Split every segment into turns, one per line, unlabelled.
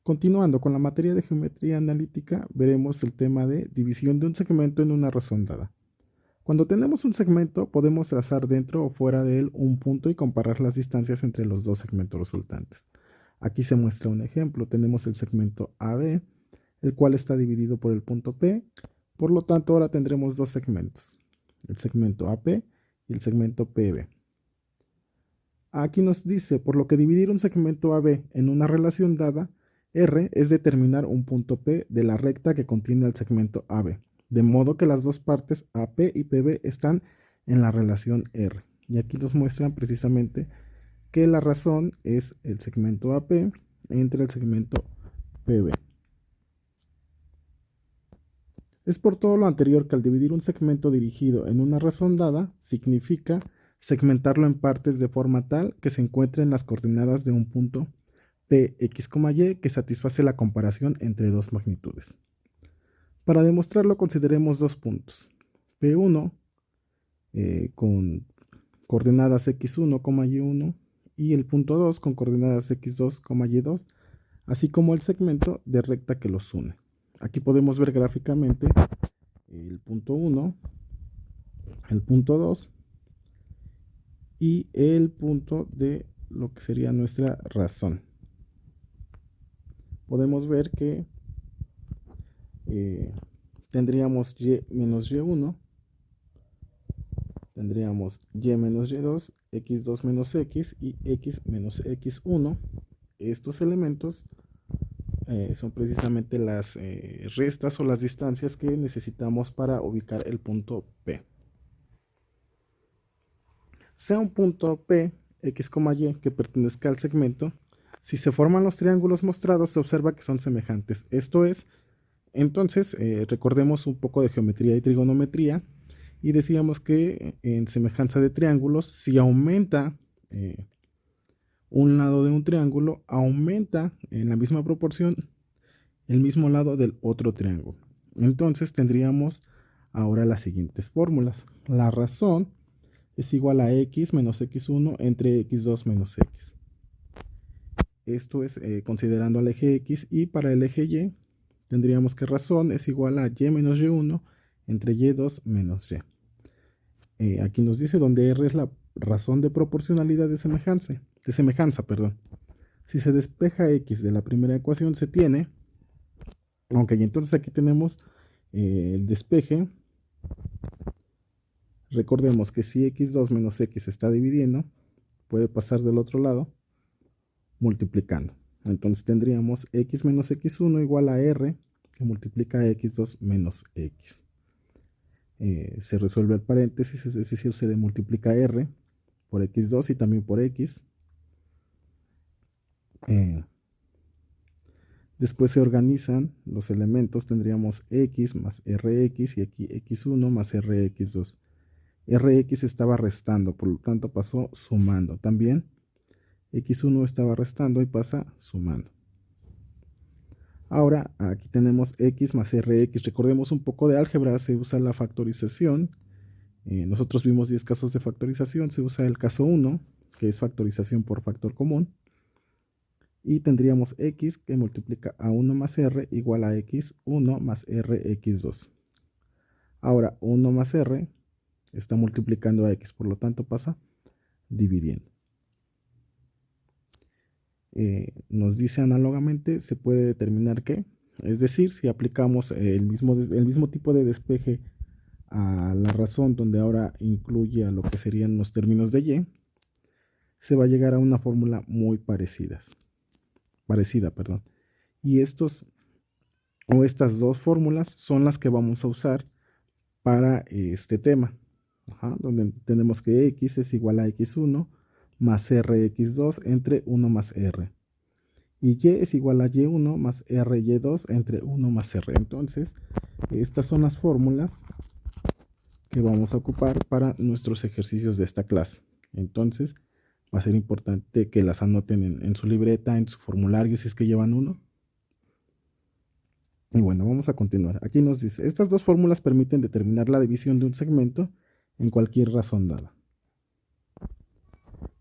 Continuando con la materia de geometría analítica, veremos el tema de división de un segmento en una razón dada. Cuando tenemos un segmento, podemos trazar dentro o fuera de él un punto y comparar las distancias entre los dos segmentos resultantes. Aquí se muestra un ejemplo. Tenemos el segmento AB, el cual está dividido por el punto P. Por lo tanto, ahora tendremos dos segmentos, el segmento AP y el segmento PB. Aquí nos dice, por lo que dividir un segmento AB en una relación dada, R es determinar un punto P de la recta que contiene el segmento AB, de modo que las dos partes AP y PB están en la relación R. Y aquí nos muestran precisamente que la razón es el segmento AP entre el segmento PB. Es por todo lo anterior que al dividir un segmento dirigido en una razón dada, significa segmentarlo en partes de forma tal que se encuentren las coordenadas de un punto P, X, Y que satisface la comparación entre dos magnitudes. Para demostrarlo consideremos dos puntos, P1 con coordenadas X1, Y1 y el punto 2 con coordenadas X2, Y2, así como el segmento de recta que los une. Aquí podemos ver gráficamente el punto 1, el punto 2 y el punto de lo que sería nuestra razón. Podemos ver que tendríamos Y menos Y1, tendríamos Y menos Y2, X2 menos X y X menos X1. Estos elementos son precisamente las restas o las distancias que necesitamos para ubicar el punto P. Sea un punto P, X, Y que pertenezca al segmento, si se forman los triángulos mostrados se observa que son semejantes. Esto es, entonces recordemos un poco de geometría y trigonometría y decíamos que en semejanza de triángulos, si aumenta un lado de un triángulo, aumenta en la misma proporción el mismo lado del otro triángulo. Entonces tendríamos ahora las siguientes fórmulas. La razón es igual a X menos X1 entre X2 menos X. Esto es considerando al eje X, y para el eje Y tendríamos que razón es igual a Y menos Y1 entre Y2 menos Y. Aquí nos dice donde R es la razón de proporcionalidad de semejanza. Si se despeja X de la primera ecuación se tiene, y entonces aquí tenemos el despeje. Recordemos que si X2 menos X se está dividiendo, puede pasar del otro lado multiplicando. Entonces tendríamos X menos X1 igual a R que multiplica a X2 menos X. Se resuelve el paréntesis, es decir, se le multiplica R por X2 y también por X. Después se organizan los elementos, tendríamos X más Rx y aquí X1 más Rx2. Rx estaba restando, por lo tanto pasó sumando. También X1 estaba restando y pasa sumando. Ahora aquí tenemos X más Rx. Recordemos un poco de álgebra, se usa la factorización. Nosotros vimos 10 casos de factorización, se usa el caso 1, que es factorización por factor común. Y tendríamos X que multiplica a 1 más R igual a X1 más Rx2. Ahora 1 más R está multiplicando a X, por lo tanto pasa dividiendo. Nos dice análogamente, se puede determinar que, es decir, si aplicamos el mismo tipo de despeje a la razón, donde ahora incluye a lo que serían los términos de Y, se va a llegar a una fórmula muy parecida. Y estas dos fórmulas son las que vamos a usar para este tema, donde tenemos que X es igual a X1 más Rx2 entre 1 más R. Y Y es igual a Y1 más Ry2 entre 1 más R. Entonces, estas son las fórmulas que vamos a ocupar para nuestros ejercicios de esta clase. Entonces, va a ser importante que las anoten en su libreta, en su formulario, si es que llevan uno. Y bueno, vamos a continuar. Aquí nos dice, estas dos fórmulas permiten determinar la división de un segmento en cualquier razón dada.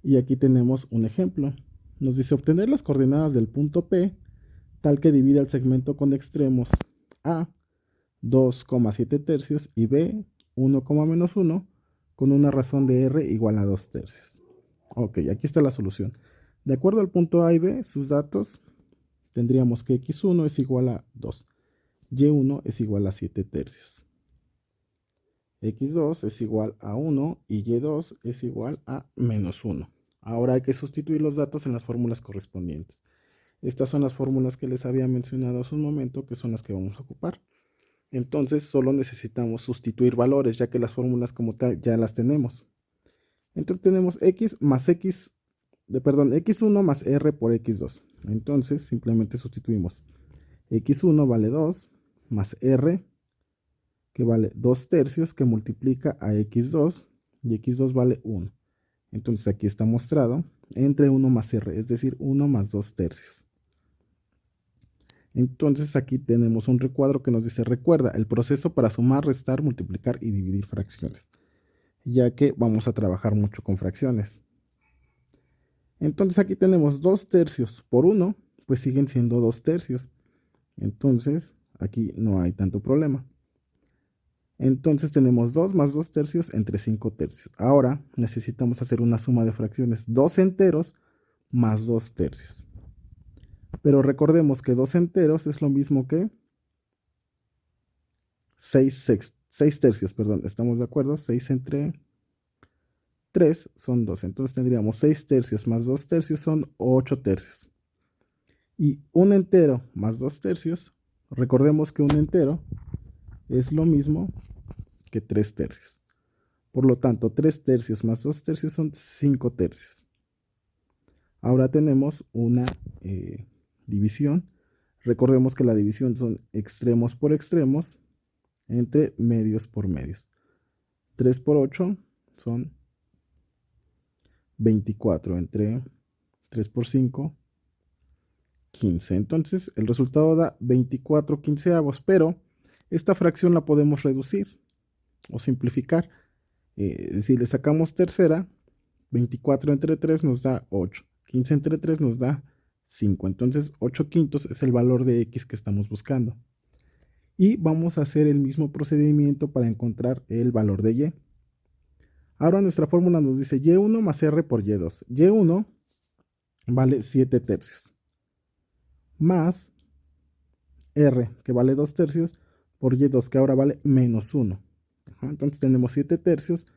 Y aquí tenemos un ejemplo. Nos dice obtener las coordenadas del punto P tal que divida el segmento con extremos A 2,7 tercios y B 1,-1 con una razón de R igual a 2 tercios. Ok, aquí está la solución. De acuerdo al punto A y B, sus datos, tendríamos que x1 es igual a 2, y1 es igual a 7 tercios, x2 es igual a 1 y y2 es igual a -1. Ahora hay que sustituir los datos en las fórmulas correspondientes. Estas son las fórmulas que les había mencionado hace un momento, que son las que vamos a ocupar. Entonces solo necesitamos sustituir valores, ya que las fórmulas como tal ya las tenemos. Entonces tenemos x más x1 más r por x2. Entonces simplemente sustituimos. x1 vale 2 más r, que vale 2 tercios, que multiplica a x2, y x2 vale 1. Entonces aquí está mostrado entre 1 más r, es decir, 1 más 2 tercios. Entonces aquí tenemos un recuadro que nos dice: recuerda el proceso para sumar, restar, multiplicar y dividir fracciones, ya que vamos a trabajar mucho con fracciones. Entonces aquí tenemos 2 tercios por 1, pues siguen siendo 2 tercios. Entonces aquí no hay tanto problema. Entonces tenemos 2 más 2 tercios entre 5 tercios. Ahora necesitamos hacer una suma de fracciones: 2 enteros más 2 tercios. Pero recordemos que 2 enteros es lo mismo que 6 tercios, perdón, ¿estamos de acuerdo? 6 entre 3 son 2. Entonces tendríamos 6 tercios más 2 tercios son 8 tercios. Y un entero más 2 tercios, recordemos que un entero es lo mismo que 3 tercios. Por lo tanto, 3 tercios más 2 tercios son 5 tercios. Ahora tenemos una división. Recordemos que la división son extremos por extremos entre medios por medios. 3 por 8 son 24, entre 3 por 5, 15. Entonces el resultado da 24 quinceavos, pero esta fracción la podemos reducir o simplificar. Si le sacamos tercera, 24 entre 3 nos da 8, 15 entre 3 nos da 5. Entonces 8 quintos es el valor de x que estamos buscando. Y vamos a hacer el mismo procedimiento para encontrar el valor de y. Ahora nuestra fórmula nos dice y1 más r por y2. y1 vale 7 tercios, más r, que vale 2 tercios, por y2, que ahora vale -1. Entonces tenemos 7 tercios.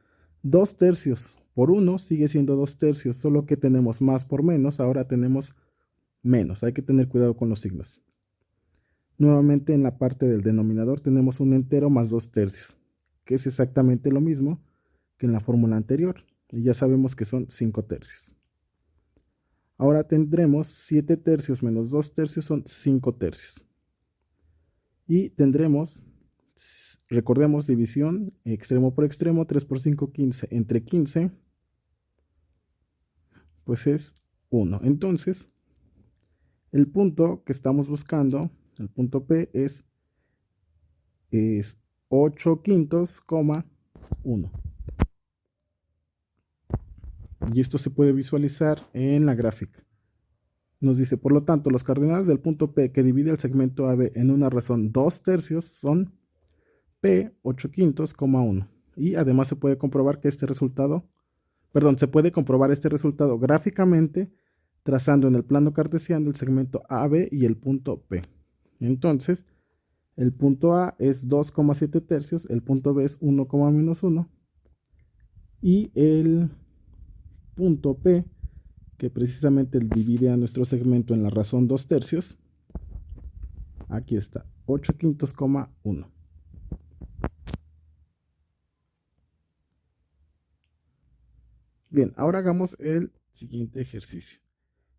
2 tercios por 1 sigue siendo 2 tercios, solo que tenemos más por menos, ahora tenemos menos. Hay que tener cuidado con los signos. Nuevamente en la parte del denominador tenemos un entero más 2 tercios, que es exactamente lo mismo que en la fórmula anterior, y ya sabemos que son 5 tercios. Ahora tendremos 7 tercios menos 2 tercios son 5 tercios. Y tendremos, recordemos, división extremo por extremo, 3 por 5, 15, entre 15, pues es 1. Entonces, el punto que estamos buscando, el punto P, es 8 quintos, 1. Y esto se puede visualizar en la gráfica. Nos dice: por lo tanto, los coordenadas del punto P que divide el segmento AB en una razón 2 tercios son P 8 quintos, 1. Y además se puede comprobar que se puede comprobar este resultado gráficamente trazando en el plano cartesiano el segmento AB y el punto P. Entonces, el punto A es 2,7 tercios, el punto B es 1,-1 y el punto P, que precisamente divide a nuestro segmento en la razón 2 tercios, aquí está, 8 quintos, 1. Bien, ahora hagamos el siguiente ejercicio.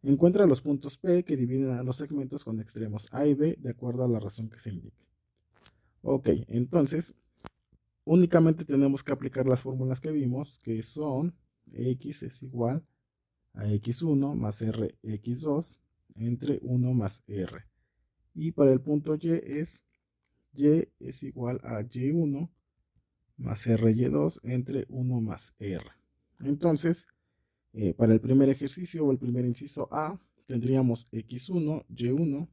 Encuentra los puntos P que dividen a los segmentos con extremos A y B de acuerdo a la razón que se indique. Ok, entonces únicamente tenemos que aplicar las fórmulas que vimos, que son x es igual a x1 más r x2 entre 1 más r. Y para el punto y es igual a y1 más r y2 entre 1 más r. Entonces, para el primer ejercicio o el primer inciso A, tendríamos x1, y1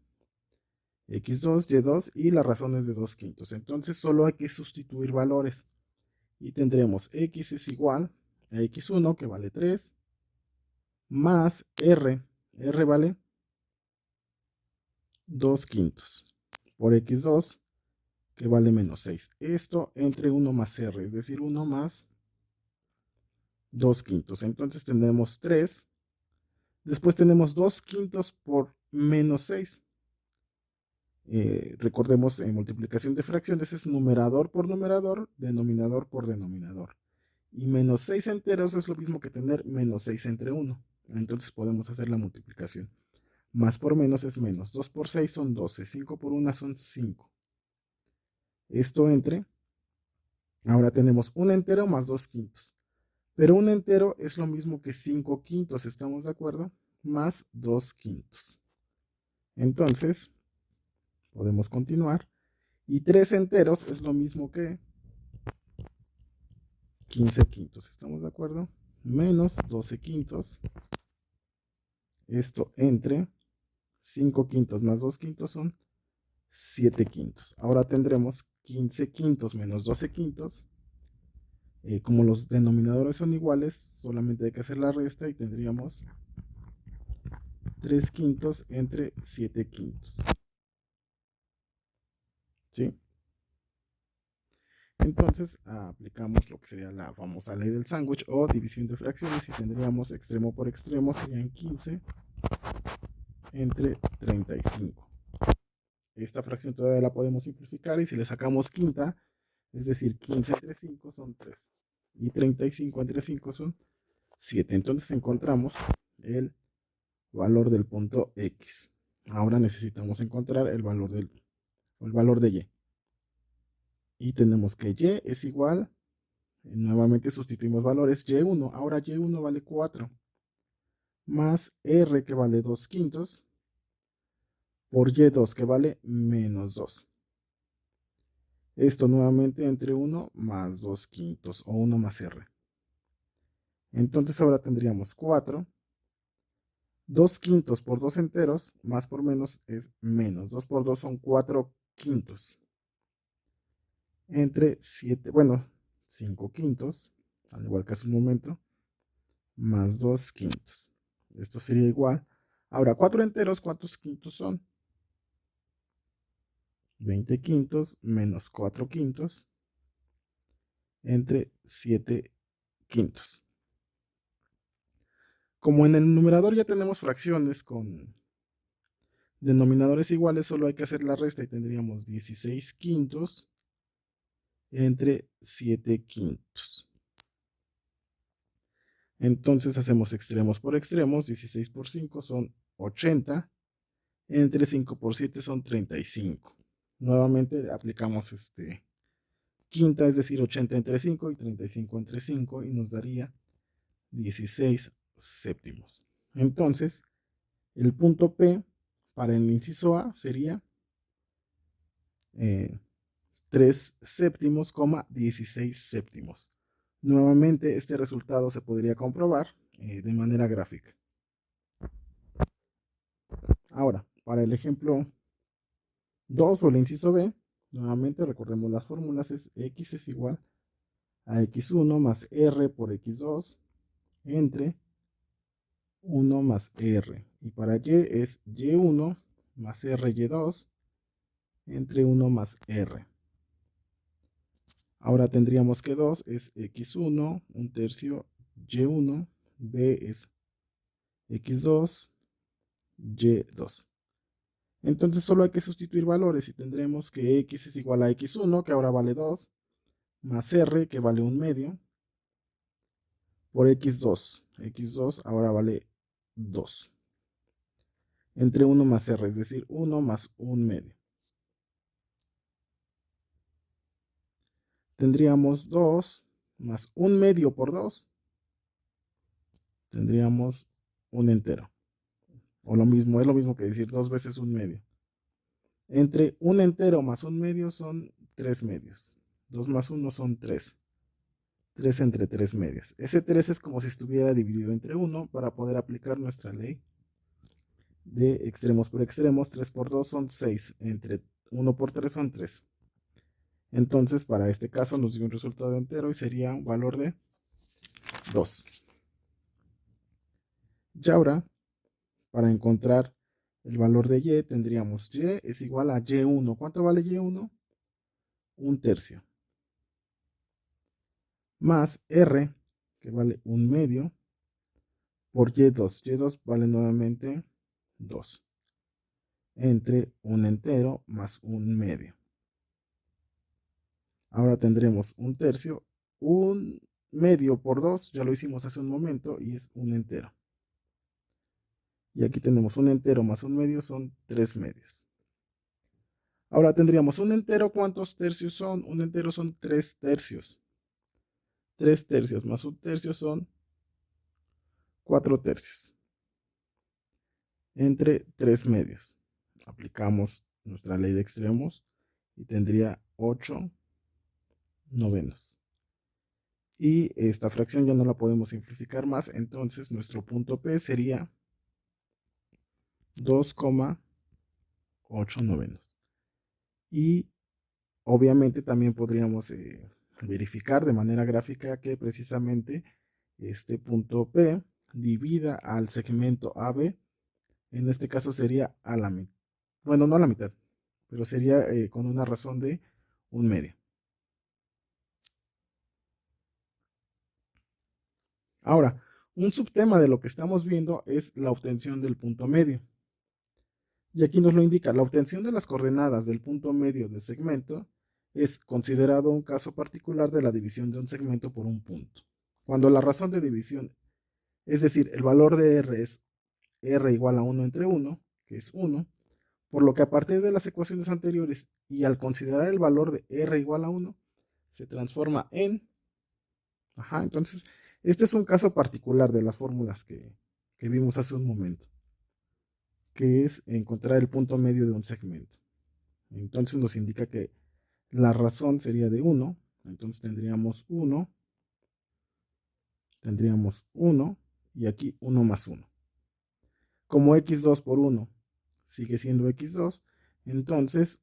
x2, y2 y la razón es de 2 quintos. Entonces solo hay que sustituir valores y tendremos x es igual a x1 que vale 3 más r vale 2 quintos por x2 que vale menos 6. Esto entre 1 más r, es decir, 1 más 2 quintos. Entonces tenemos 3. Después tenemos 2 quintos por menos 6. Recordemos, en multiplicación de fracciones es numerador por numerador, denominador por denominador. Y menos 6 enteros es lo mismo que tener menos 6 entre 1. Entonces podemos hacer la multiplicación. Más por menos es menos. 2 por 6 son 12. 5 por 1 son 5. Esto entre. Ahora tenemos un entero más 2 quintos. Pero un entero es lo mismo que 5 quintos, ¿estamos de acuerdo? Más 2 quintos. Entonces, podemos continuar. Y 3 enteros es lo mismo que 15 quintos, ¿estamos de acuerdo? Menos 12 quintos. Esto entre 5 quintos más 2 quintos son 7 quintos. Ahora tendremos 15 quintos menos 12 quintos. Como los denominadores son iguales, solamente hay que hacer la resta y tendríamos 3 quintos entre 7 quintos. ¿Sí? Entonces aplicamos lo que sería la famosa ley del sándwich o división de fracciones y tendríamos extremo por extremo, serían 15 entre 35. Esta fracción todavía la podemos simplificar y si le sacamos quinta, es decir, 15 entre 5 son 3 y 35 entre 5 son 7. Entonces encontramos el valor del punto X. Ahora necesitamos encontrar el valor de Y. Y tenemos que Y es igual, nuevamente sustituimos valores, Y1, ahora Y1 vale 4, más R que vale 2 quintos, por Y2 que vale menos 2. Esto nuevamente entre 1 más 2 quintos o 1 más R. Entonces ahora tendríamos 4. 2 quintos por 2 enteros, más por menos es menos. 2 por 2 son 4 quintos. Entre 7, bueno, 5 quintos, al igual que hace un momento, más 2 quintos. Esto sería igual. Ahora, 4 enteros, ¿cuántos quintos son? 20 quintos menos 4 quintos entre 7 quintos. Como en el numerador ya tenemos fracciones con denominadores iguales, solo hay que hacer la resta y tendríamos 16 quintos entre 7 quintos. Entonces hacemos extremos por extremos, 16 por 5 son 80, entre 5 por 7 son 35. Nuevamente aplicamos quinta, es decir, 80 entre 5 y 35 entre 5 y nos daría 16 séptimos. Entonces, el punto P para el inciso A sería 3 séptimos, 16 séptimos. Nuevamente, este resultado se podría comprobar de manera gráfica. Ahora, para el ejemplo 2 o el inciso B, nuevamente recordemos las fórmulas, es x es igual a x1 más r por x2 entre 1 más r. Y para y es y1 más r y2 entre 1 más r. Ahora tendríamos que 2 es x1, un tercio y1, b es x2, y2. Entonces solo hay que sustituir valores y tendremos que x es igual a x1, que ahora vale 2, más r, que vale 1 medio, por x2. x2 ahora vale 2. Entre 1 más r, es decir, 1 más 1 medio. Tendríamos 2 más 1 medio por 2. Tendríamos un entero. O lo mismo, es lo mismo que decir 2 veces 1 medio. Entre un entero más 1 medio son 3 medios. 2 más 1 son 3. 3 entre 3 medios. Ese 3 es como si estuviera dividido entre 1 para poder aplicar nuestra ley de extremos por extremos. 3 por 2 son 6, entre 1 por 3 son 3. Entonces, para este caso nos dio un resultado entero y sería un valor de 2. Y ahora, para encontrar el valor de y, tendríamos y es igual a y1. ¿Cuánto vale y1? Un tercio. Más r, que vale un medio, por y2. Y2 vale nuevamente 2. Entre un entero más un medio. Ahora tendremos un tercio. Un medio por 2, ya lo hicimos hace un momento, y es un entero. Y aquí tenemos un entero más un medio, son 3 medios. Ahora tendríamos un entero, ¿cuántos tercios son? Un entero son 3 tercios. 3 tercios más un tercio son 4 tercios. Entre 3 medios. Aplicamos nuestra ley de extremos y tendría 8 novenos. Y esta fracción ya no la podemos simplificar más, entonces nuestro punto P sería 2,8 novenos. Y obviamente también podríamos verificar de manera gráfica que precisamente este punto P divida al segmento AB. En este caso sería a la mitad. Bueno, no a la mitad, pero sería con una razón de un medio. Ahora, un subtema de lo que estamos viendo es la obtención del punto medio. Y aquí nos lo indica, la obtención de las coordenadas del punto medio del segmento es considerado un caso particular de la división de un segmento por un punto. Cuando la razón de división, es decir, el valor de R es R igual a 1 entre 1, que es 1, por lo que a partir de las ecuaciones anteriores y al considerar el valor de R igual a 1, se transforma en... entonces, este es un caso particular de las fórmulas que vimos hace un momento, que es encontrar el punto medio de un segmento. Entonces nos indica que la razón sería de 1, entonces tendríamos 1 y aquí 1 más 1. Como x2 por 1 sigue siendo x2, entonces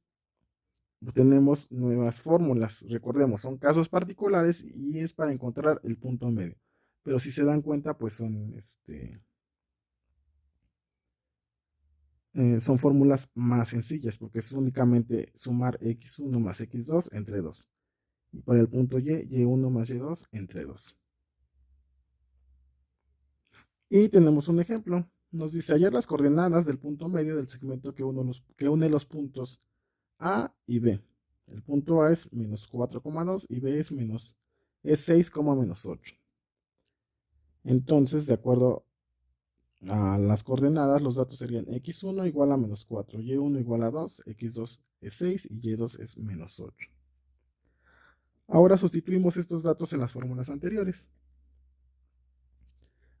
tenemos nuevas fórmulas. Recordemos, son casos particulares y es para encontrar el punto medio. Pero si se dan cuenta, pues son fórmulas más sencillas porque es únicamente sumar x1 más x2 entre 2. Y para el punto y1 más y2 entre 2. Y tenemos un ejemplo. Nos dice hallar las coordenadas del punto medio del segmento que une los puntos A y B. El punto A es menos 4,2 y B es 6,-8. Entonces, de acuerdo a las coordenadas, los datos serían x1 igual a menos 4, y1 igual a 2, x2 es 6 y y2 es menos 8. Ahora sustituimos estos datos en las fórmulas anteriores.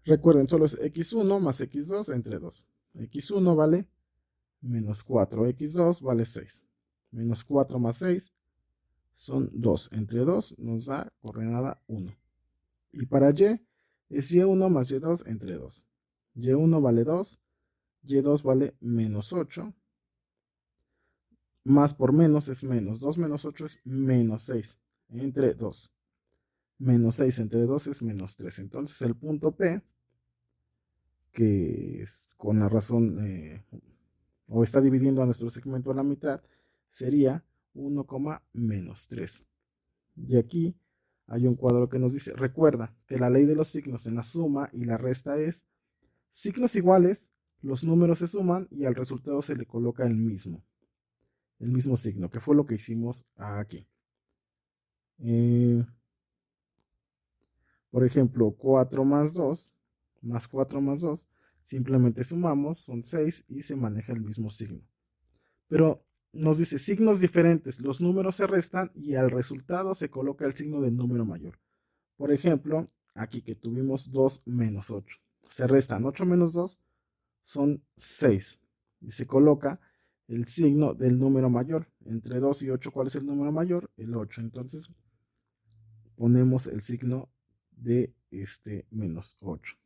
Recuerden, solo es x1 más x2 entre 2. x1 vale menos 4, x2 vale 6. Menos 4 más 6 son 2. Entre 2 nos da coordenada 1. Y para y es y1 más y2 entre 2. y1 vale 2, y2 vale menos 8. Más por menos es menos. 2 menos 8 es menos 6 entre 2. Menos 6 entre 2 es menos 3. Entonces el punto P, que es con la razón o está dividiendo a nuestro segmento a la mitad, sería 1, menos 3. Y aquí hay un cuadro que nos dice, recuerda que la ley de los signos en la suma y la resta es signos iguales, los números se suman y al resultado se le coloca el mismo signo, que fue lo que hicimos aquí. Por ejemplo, 4 más 2, más 4 más 2, simplemente sumamos, son 6 y se maneja el mismo signo. Pero nos dice signos diferentes, los números se restan y al resultado se coloca el signo del número mayor. Por ejemplo, aquí que tuvimos 2 menos 8. Se restan 8 menos 2 son 6 y se coloca el signo del número mayor. Entre 2 y 8, ¿cuál es el número mayor? El 8. Entonces ponemos el signo de menos 8.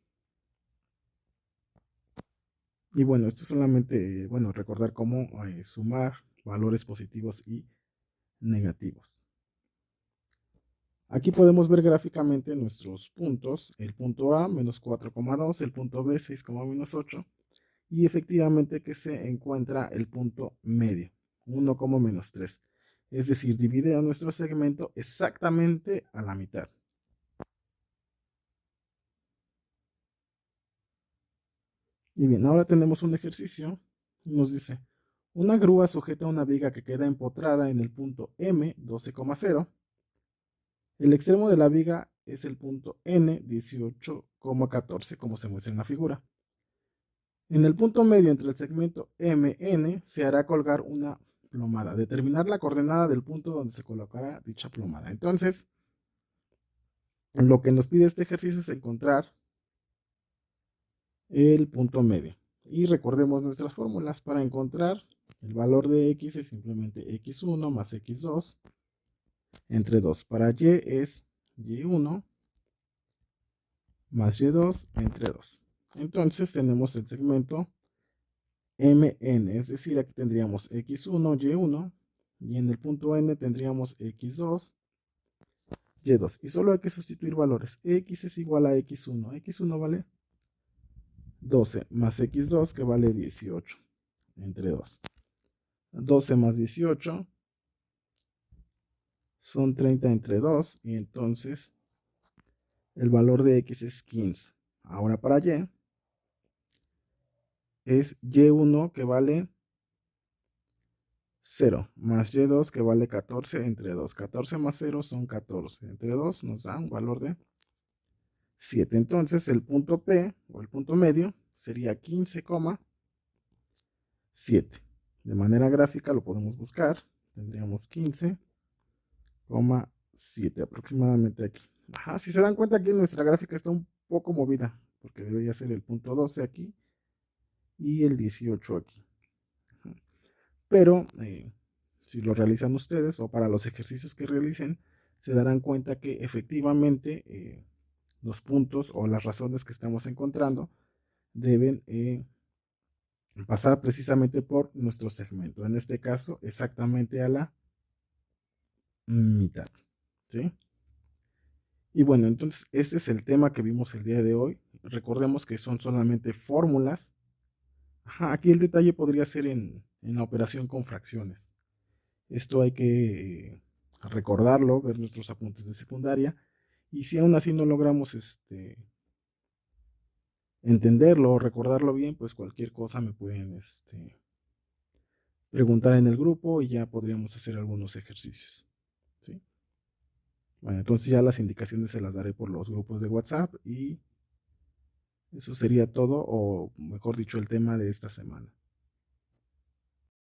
Y bueno, esto es solamente, bueno, recordar cómo sumar valores positivos y negativos. Aquí podemos ver gráficamente nuestros puntos, el punto A menos 4,2, el punto B 6,-8 y efectivamente que se encuentra el punto medio, 1,-3. Es decir, divide a nuestro segmento exactamente a la mitad. Y bien, ahora tenemos un ejercicio. Nos dice, una grúa sujeta una viga que queda empotrada en el punto M 12,0. El extremo de la viga es el punto N 18,14, como se muestra en la figura. En el punto medio entre el segmento MN se hará colgar una plomada. Determinar la coordenada del punto donde se colocará dicha plomada. Entonces, lo que nos pide este ejercicio es encontrar el punto medio. Y recordemos nuestras fórmulas. Para encontrar el valor de X es simplemente X1 más X2 entre 2. Para Y es Y1 más Y2 entre 2. Entonces tenemos el segmento MN, es decir, aquí tendríamos X1, Y1, y en el punto N tendríamos X2, Y2. Y solo hay que sustituir valores. X es igual a X1. X1 vale 12 más X2 que vale 18 entre 2. 12 más 18 son 30 entre 2 y entonces el valor de X es 15. Ahora para Y es Y1 que vale 0 más Y2 que vale 14 entre 2. 14 más 0 son 14. Entre 2 nos da un valor de 7. Entonces el punto P o el punto medio sería 15,7. De manera gráfica lo podemos buscar. Tendríamos 15,7 aproximadamente aquí. Ajá, si se dan cuenta aquí nuestra gráfica está un poco movida porque debería ser el punto 12 aquí y el 18 aquí. Pero si lo realizan ustedes o para los ejercicios que realicen, se darán cuenta que efectivamente los puntos o las razones que estamos encontrando deben pasar precisamente por nuestro segmento. En este caso, exactamente a la mitad. ¿Sí? Y bueno, entonces este es el tema que vimos el día de hoy. Recordemos que son solamente fórmulas. Ajá, aquí el detalle podría ser en la operación con fracciones. Esto hay que recordarlo, ver nuestros apuntes de secundaria. Y si aún así no logramos entenderlo o recordarlo bien, pues cualquier cosa me pueden preguntar en el grupo y ya podríamos hacer algunos ejercicios. ¿Sí? Bueno, entonces ya las indicaciones se las daré por los grupos de WhatsApp y eso sería todo, o mejor dicho, el tema de esta semana.